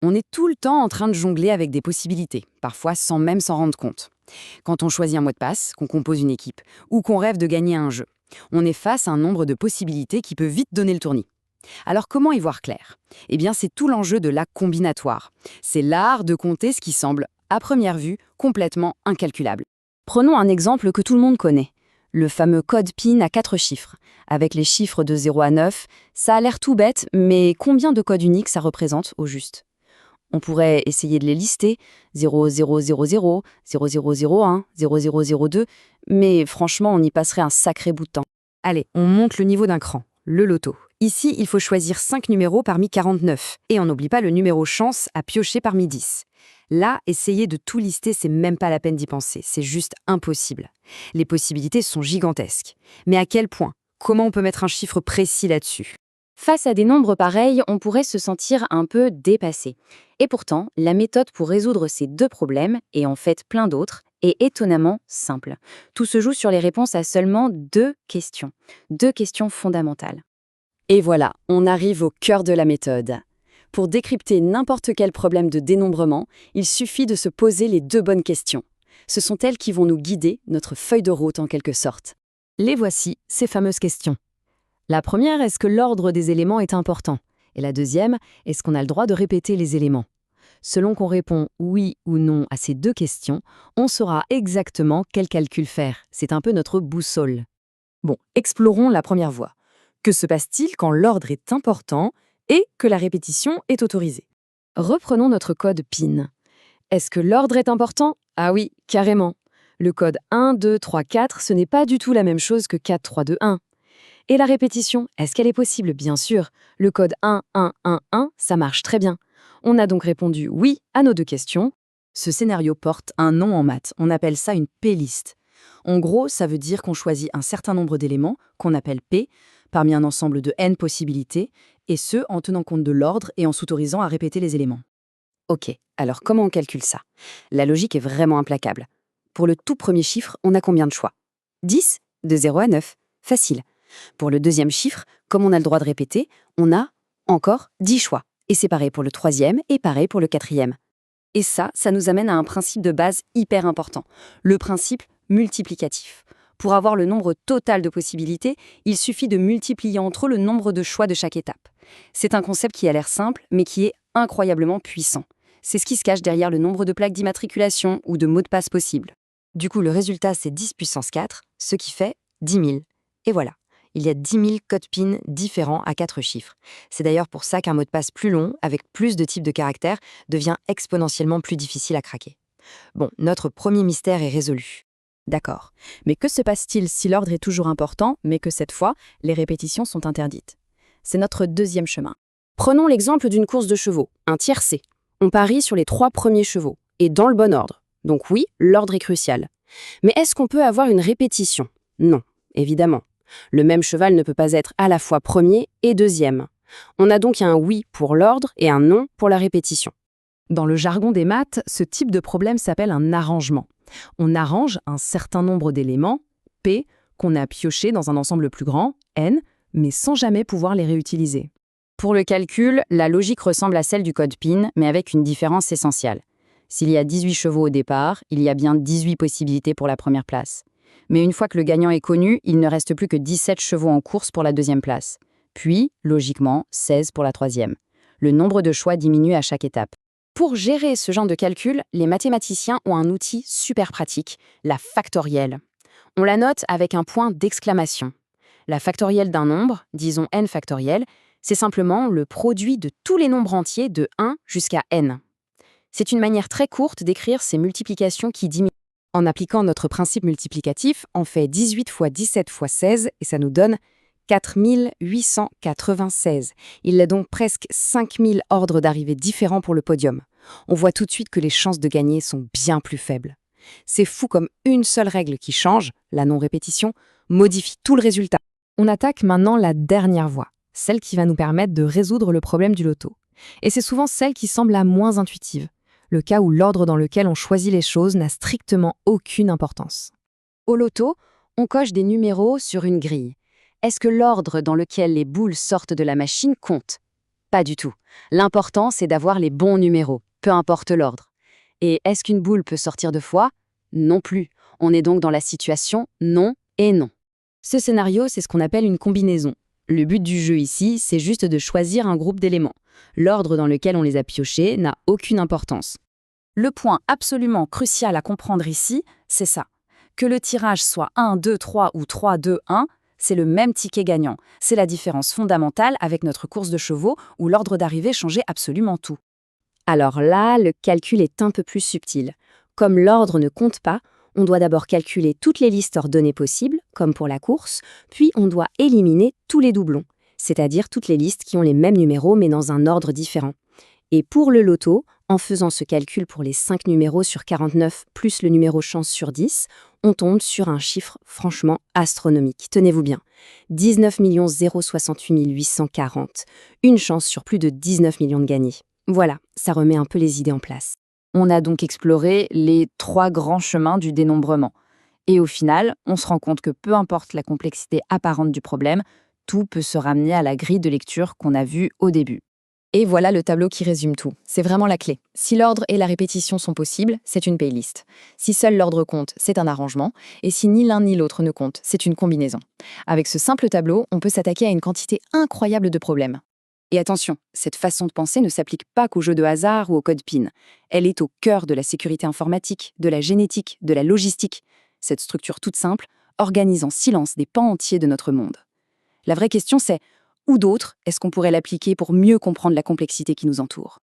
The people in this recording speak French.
On est tout le temps en train de jongler avec des possibilités, parfois sans même s'en rendre compte. Quand on choisit un mot de passe, qu'on compose une équipe, ou qu'on rêve de gagner un jeu, on est face à un nombre de possibilités qui peut vite donner le tournis. Alors comment y voir clair? Eh bien, c'est tout l'enjeu de la combinatoire. C'est l'art de compter ce qui semble, à première vue, complètement incalculable. Prenons un exemple que tout le monde connaît. Le fameux code PIN à 4 chiffres. Avec les chiffres de 0 à 9, ça a l'air tout bête, mais combien de codes uniques ça représente au juste? On pourrait essayer de les lister, 0000, 0001, 0002, mais franchement, on y passerait un sacré bout de temps. Allez, on monte le niveau d'un cran, le loto. Ici, il faut choisir 5 numéros parmi 49, et on n'oublie pas le numéro chance à piocher parmi 10. Là, essayer de tout lister, c'est même pas la peine d'y penser, c'est juste impossible. Les possibilités sont gigantesques. Mais à quel point? Comment on peut mettre un chiffre précis là-dessus? Face à des nombres pareils, on pourrait se sentir un peu dépassé. Et pourtant, la méthode pour résoudre ces deux problèmes, et en fait plein d'autres, est étonnamment simple. Tout se joue sur les réponses à seulement deux questions fondamentales. Et voilà, on arrive au cœur de la méthode. Pour décrypter n'importe quel problème de dénombrement, il suffit de se poser les deux bonnes questions. Ce sont elles qui vont nous guider, notre feuille de route en quelque sorte. Les voici, ces fameuses questions. La première, est-ce que l'ordre des éléments est important? Et la deuxième, est-ce qu'on a le droit de répéter les éléments? Selon qu'on répond oui ou non à ces deux questions, on saura exactement quel calcul faire. C'est un peu notre boussole. Bon, explorons la première voie. Que se passe-t-il quand l'ordre est important et que la répétition est autorisée? Reprenons notre code PIN. Est-ce que l'ordre est important? Ah oui, carrément. Le code 1, 2, 3, 4, ce n'est pas du tout la même chose que 4, 3, 2, 1. Et la répétition, est-ce qu'elle est possible? Bien sûr. Le code 1, 1, 1, 1, ça marche très bien. On a donc répondu oui à nos deux questions. Ce scénario porte un nom en maths. On appelle ça une P-liste. En gros, ça veut dire qu'on choisit un certain nombre d'éléments, qu'on appelle P, parmi un ensemble de n possibilités, et ce, en tenant compte de l'ordre et en s'autorisant à répéter les éléments. Ok, alors comment on calcule ça? La logique est vraiment implacable. Pour le tout premier chiffre, on a combien de choix? 10, de 0 à 9. Facile. Pour le deuxième chiffre, comme on a le droit de répéter, on a encore 10 choix. Et c'est pareil pour le troisième et pareil pour le quatrième. Et ça nous amène à un principe de base hyper important, le principe multiplicatif. Pour avoir le nombre total de possibilités, il suffit de multiplier entre eux le nombre de choix de chaque étape. C'est un concept qui a l'air simple, mais qui est incroyablement puissant. C'est ce qui se cache derrière le nombre de plaques d'immatriculation ou de mots de passe possibles. Du coup, le résultat, c'est 10 puissance 4, ce qui fait 10 000. Et voilà. Il y a 10 000 codes PIN différents à 4 chiffres. C'est d'ailleurs pour ça qu'un mot de passe plus long, avec plus de types de caractères, devient exponentiellement plus difficile à craquer. Bon, notre premier mystère est résolu. D'accord. Mais que se passe-t-il si l'ordre est toujours important, mais que cette fois, les répétitions sont interdites? C'est notre deuxième chemin. Prenons l'exemple d'une course de chevaux, un tiercé. On parie sur les 3 premiers chevaux, et dans le bon ordre. Donc oui, l'ordre est crucial. Mais est-ce qu'on peut avoir une répétition? Non, évidemment. Le même cheval ne peut pas être à la fois premier et deuxième. On a donc un oui pour l'ordre et un non pour la répétition. Dans le jargon des maths, ce type de problème s'appelle un arrangement. On arrange un certain nombre d'éléments, P, qu'on a piochés dans un ensemble plus grand, N, mais sans jamais pouvoir les réutiliser. Pour le calcul, la logique ressemble à celle du code PIN, mais avec une différence essentielle. S'il y a 18 chevaux au départ, il y a bien 18 possibilités pour la première place. Mais une fois que le gagnant est connu, il ne reste plus que 17 chevaux en course pour la deuxième place. Puis, logiquement, 16 pour la troisième. Le nombre de choix diminue à chaque étape. Pour gérer ce genre de calcul, les mathématiciens ont un outil super pratique, la factorielle. On la note avec un point d'exclamation. La factorielle d'un nombre, disons n factoriel, c'est simplement le produit de tous les nombres entiers de 1 jusqu'à n. C'est une manière très courte d'écrire ces multiplications qui diminuent. En appliquant notre principe multiplicatif, on fait 18 fois 17 fois 16 et ça nous donne 4896. Il y a donc presque 5000 ordres d'arrivée différents pour le podium. On voit tout de suite que les chances de gagner sont bien plus faibles. C'est fou comme une seule règle qui change, la non-répétition, modifie tout le résultat. On attaque maintenant la dernière voie, celle qui va nous permettre de résoudre le problème du loto. Et c'est souvent celle qui semble la moins intuitive. Le cas où l'ordre dans lequel on choisit les choses n'a strictement aucune importance. Au loto, on coche des numéros sur une grille. Est-ce que l'ordre dans lequel les boules sortent de la machine compte? Pas du tout. L'important, c'est d'avoir les bons numéros, peu importe l'ordre. Et est-ce qu'une boule peut sortir de fois? Non plus. On est donc dans la situation non et non. Ce scénario, c'est ce qu'on appelle une combinaison. Le but du jeu ici, c'est juste de choisir un groupe d'éléments. L'ordre dans lequel on les a piochés n'a aucune importance. Le point absolument crucial à comprendre ici, c'est ça. Que le tirage soit 1, 2, 3 ou 3, 2, 1, c'est le même ticket gagnant. C'est la différence fondamentale avec notre course de chevaux où l'ordre d'arrivée changeait absolument tout. Alors là, le calcul est un peu plus subtil. Comme l'ordre ne compte pas, on doit d'abord calculer toutes les listes ordonnées possibles, comme pour la course, puis on doit éliminer tous les doublons, c'est-à-dire toutes les listes qui ont les mêmes numéros mais dans un ordre différent. Et pour le loto, en faisant ce calcul pour les 5 numéros sur 49 plus le numéro chance sur 10, on tombe sur un chiffre franchement astronomique. Tenez-vous bien, 19 068 840, une chance sur plus de 19 millions de gagnés. Voilà, ça remet un peu les idées en place. On a donc exploré les 3 grands chemins du dénombrement. Et au final, on se rend compte que peu importe la complexité apparente du problème, tout peut se ramener à la grille de lecture qu'on a vue au début. Et voilà le tableau qui résume tout. C'est vraiment la clé. Si l'ordre et la répétition sont possibles, c'est une paylist. Si seul l'ordre compte, c'est un arrangement. Et si ni l'un ni l'autre ne compte, c'est une combinaison. Avec ce simple tableau, on peut s'attaquer à une quantité incroyable de problèmes. Et attention, cette façon de penser ne s'applique pas qu'aux jeux de hasard ou au code PIN. Elle est au cœur de la sécurité informatique, de la génétique, de la logistique. Cette structure toute simple organise en silence des pans entiers de notre monde. La vraie question c'est, où d'autres est-ce qu'on pourrait l'appliquer pour mieux comprendre la complexité qui nous entoure ?